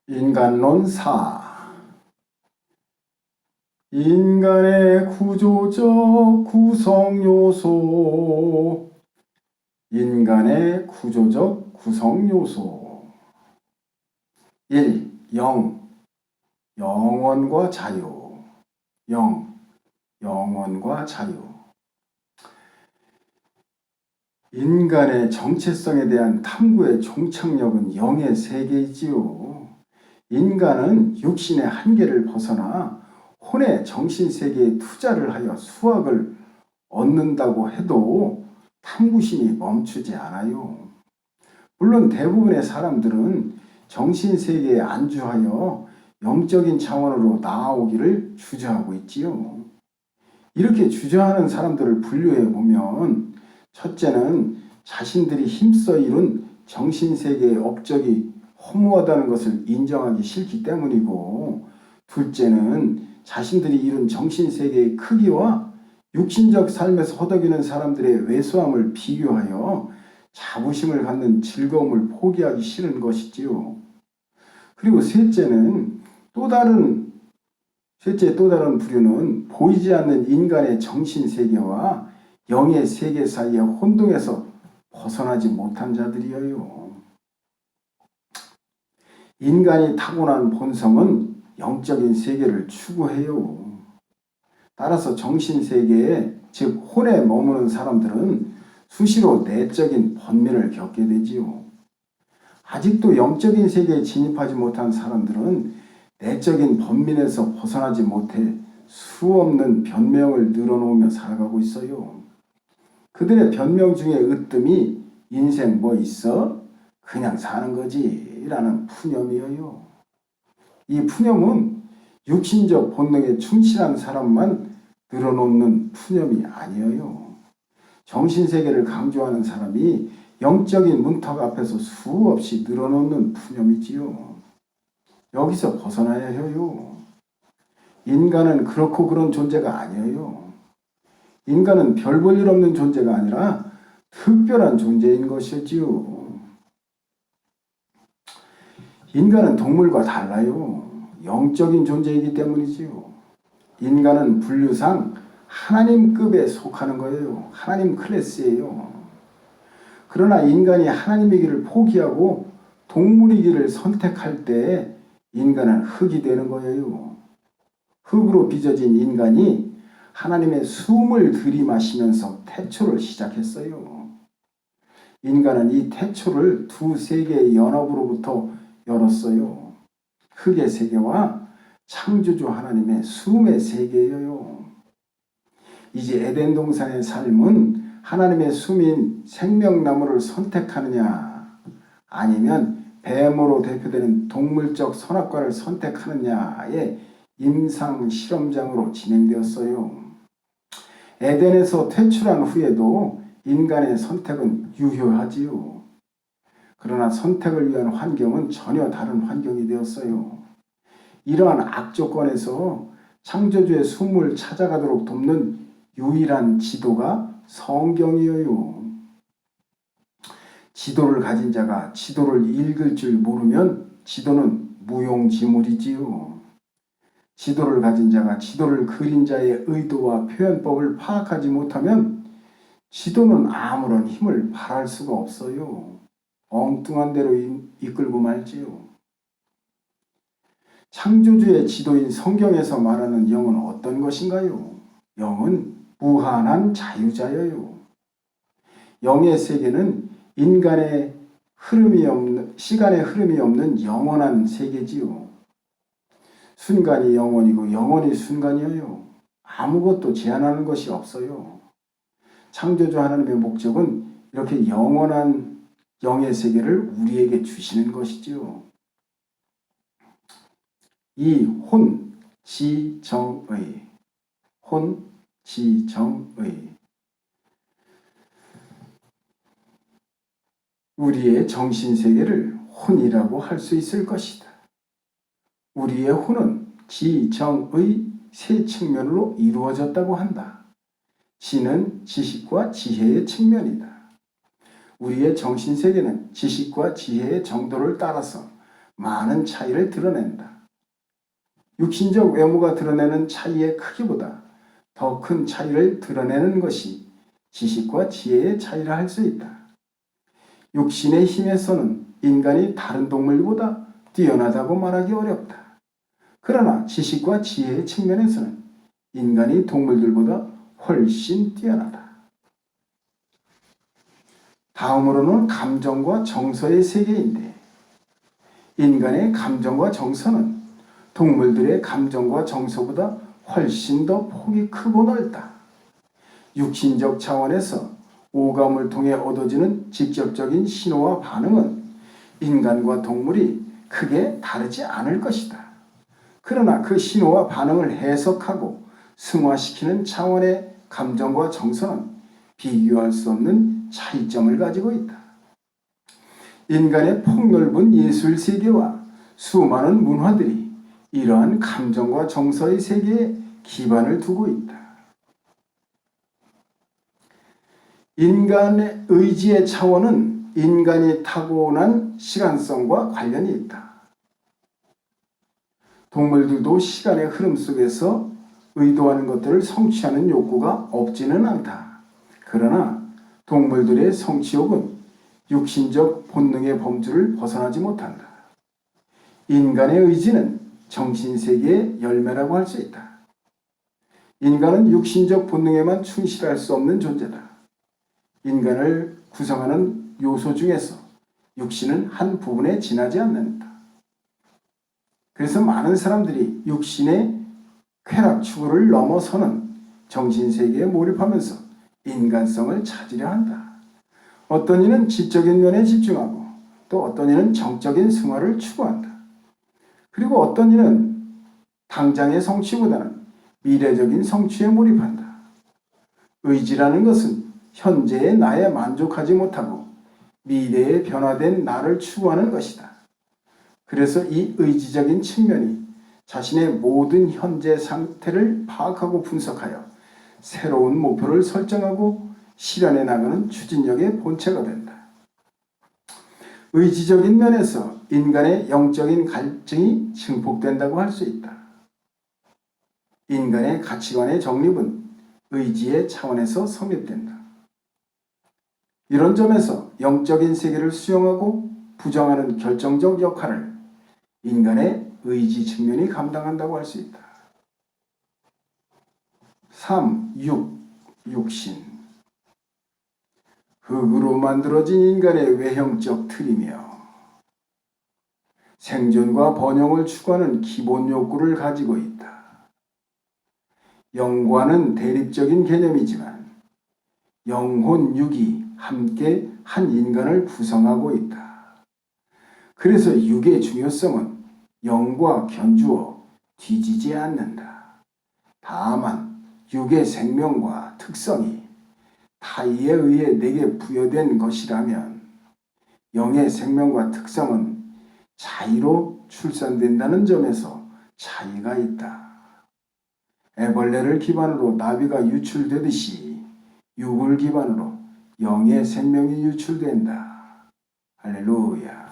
인간론 4. 인간의 구조적 구성요소. 인간의 구조적 구성요소. 1. 영원과 자유. 영원과 자유. 인간의 정체성에 대한 탐구의 종착역은 영의 세계이지요. 인간은 육신의 한계를 벗어나 혼의 정신세계에 투자를 하여 수확을 얻는다고 해도 탐구심이 멈추지 않아요. 물론 대부분의 사람들은 정신세계에 안주하여 영적인 차원으로 나아오기를 주저하고 있지요. 이렇게 주저하는 사람들을 분류해 보면, 첫째는 자신들이 힘써 이룬 정신세계의 업적이 허무하다는 것을 인정하기 싫기 때문이고, 둘째는 자신들이 이룬 정신세계의 크기와 육신적 삶에서 허덕이는 사람들의 왜소함을 비교하여 자부심을 갖는 즐거움을 포기하기 싫은 것이지요. 그리고 셋째는 또 다른 부류는 보이지 않는 인간의 정신세계와 영의 세계 사이의 혼동에서 벗어나지 못한 자들이에요. 인간이 타고난 본성은 영적인 세계를 추구해요. 따라서 정신세계에, 즉 혼에 머무는 사람들은 수시로 내적인 번민을 겪게 되지요. 아직도 영적인 세계에 진입하지 못한 사람들은 내적인 번민에서 벗어나지 못해 수없는 변명을 늘어놓으며 살아가고 있어요. 그들의 변명 중에 으뜸이 인생 뭐 있어? 그냥 사는 거지 라는 푸념이에요. 이 푸념은 육신적 본능에 충실한 사람만 늘어놓는 푸념이 아니에요. 정신세계를 강조하는 사람이 영적인 문턱 앞에서 수없이 늘어놓는 푸념이지요. 여기서 벗어나야 해요. 인간은 그렇고 그런 존재가 아니에요. 인간은 별 볼 일 없는 존재가 아니라 특별한 존재인 것이지요. 인간은 동물과 달라요. 영적인 존재이기 때문이지요. 인간은 분류상 하나님급에 속하는 거예요. 하나님 클래스예요. 그러나 인간이 하나님이기를 포기하고 동물이기를 선택할 때 인간은 흙이 되는 거예요. 흙으로 빚어진 인간이 하나님의 숨을 들이마시면서 태초를 시작했어요. 인간은 이 태초를 두 세계의 연합으로부터 열었어요. 흙의 세계와 창조주 하나님의 숨의 세계예요. 이제 에덴 동산의 삶은 하나님의 숨인 생명나무를 선택하느냐, 아니면 뱀으로 대표되는 동물적 선악과를 선택하느냐의 임상 실험장으로 진행되었어요. 에덴에서 퇴출한 후에도 인간의 선택은 유효하지요. 그러나 선택을 위한 환경은 전혀 다른 환경이 되었어요. 이러한 악조건에서 창조주의 숨을 찾아가도록 돕는 유일한 지도가 성경이에요. 지도를 가진 자가 지도를 읽을 줄 모르면 지도는 무용지물이지요. 지도를 가진 자가 지도를 그린 자의 의도와 표현법을 파악하지 못하면 지도는 아무런 힘을 발할 수가 없어요. 엉뚱한 대로 이끌고 말지요. 창조주의 지도인 성경에서 말하는 영은 어떤 것인가요? 영은 무한한 자유자예요. 영의 세계는 인간의 시간의 흐름이 없는 영원한 세계지요. 순간이 영원이고 영원이 순간이에요. 아무것도 제한하는 것이 없어요. 창조주 하나님의 목적은 이렇게 영원한 영의 세계를 우리에게 주시는 것이지요. 이 혼지정의, 우리의 정신세계를 혼이라고 할 수 있을 것이다. 우리의 혼은 지정의 세 측면으로 이루어졌다고 한다. 지는 지식과 지혜의 측면이다. 우리의 정신세계는 지식과 지혜의 정도를 따라서 많은 차이를 드러낸다. 육신적 외모가 드러내는 차이의 크기보다 더 큰 차이를 드러내는 것이 지식과 지혜의 차이라 할 수 있다. 육신의 힘에서는 인간이 다른 동물보다 뛰어나다고 말하기 어렵다. 그러나 지식과 지혜의 측면에서는 인간이 동물들보다 훨씬 뛰어나다. 다음으로는 감정과 정서의 세계인데, 인간의 감정과 정서는 동물들의 감정과 정서보다 훨씬 더 폭이 크고 넓다. 육신적 차원에서 오감을 통해 얻어지는 직접적인 신호와 반응은 인간과 동물이 크게 다르지 않을 것이다. 그러나 그 신호와 반응을 해석하고 승화시키는 차원의 감정과 정서는 비교할 수 없는 차이점을 가지고 있다. 인간의 폭넓은 예술 세계와 수많은 문화들이 이러한 감정과 정서의 세계에 기반을 두고 있다. 인간의 의지의 차원은 인간이 타고난 시간성과 관련이 있다. 동물들도 시간의 흐름 속에서 의도하는 것들을 성취하는 욕구가 없지는 않다. 그러나 동물들의 성취욕은 육신적 본능의 범주를 벗어나지 못한다. 인간의 의지는 정신세계의 열매라고 할 수 있다. 인간은 육신적 본능에만 충실할 수 없는 존재다. 인간을 구성하는 요소 중에서 육신은 한 부분에 지나지 않는다. 그래서 많은 사람들이 육신의 쾌락 추구를 넘어서는 정신세계에 몰입하면서 인간성을 찾으려 한다. 어떤 이는 지적인 면에 집중하고 또 어떤 이는 정적인 승화를 추구한다. 그리고 어떤 이는 당장의 성취보다는 미래적인 성취에 몰입한다. 의지라는 것은 현재의 나에 만족하지 못하고 미래에 변화된 나를 추구하는 것이다. 그래서 이 의지적인 측면이 자신의 모든 현재 상태를 파악하고 분석하여 새로운 목표를 설정하고 실현해 나가는 추진력의 본체가 된다. 의지적인 면에서 인간의 영적인 갈증이 증폭된다고 할 수 있다. 인간의 가치관의 정립은 의지의 차원에서 성립된다. 이런 점에서 영적인 세계를 수용하고 부정하는 결정적 역할을 인간의 의지 측면이 감당한다고 할 수 있다. 3. 육신. 흙으로 만들어진 인간의 외형적 틀이며 생존과 번영을 추구하는 기본 욕구를 가지고 있다. 영과는 대립적인 개념이지만 영혼, 육이 함께 한 인간을 구성하고 있다. 그래서 육의 중요성은 영과 견주어 뒤지지 않는다. 다만 육의 생명과 특성이 타의에 의해 내게 부여된 것이라면 영의 생명과 특성은 자의로 출산된다는 점에서 차이가 있다. 애벌레를 기반으로 나비가 유출되듯이 육을 기반으로 영의 생명이 유출된다. 할렐루야.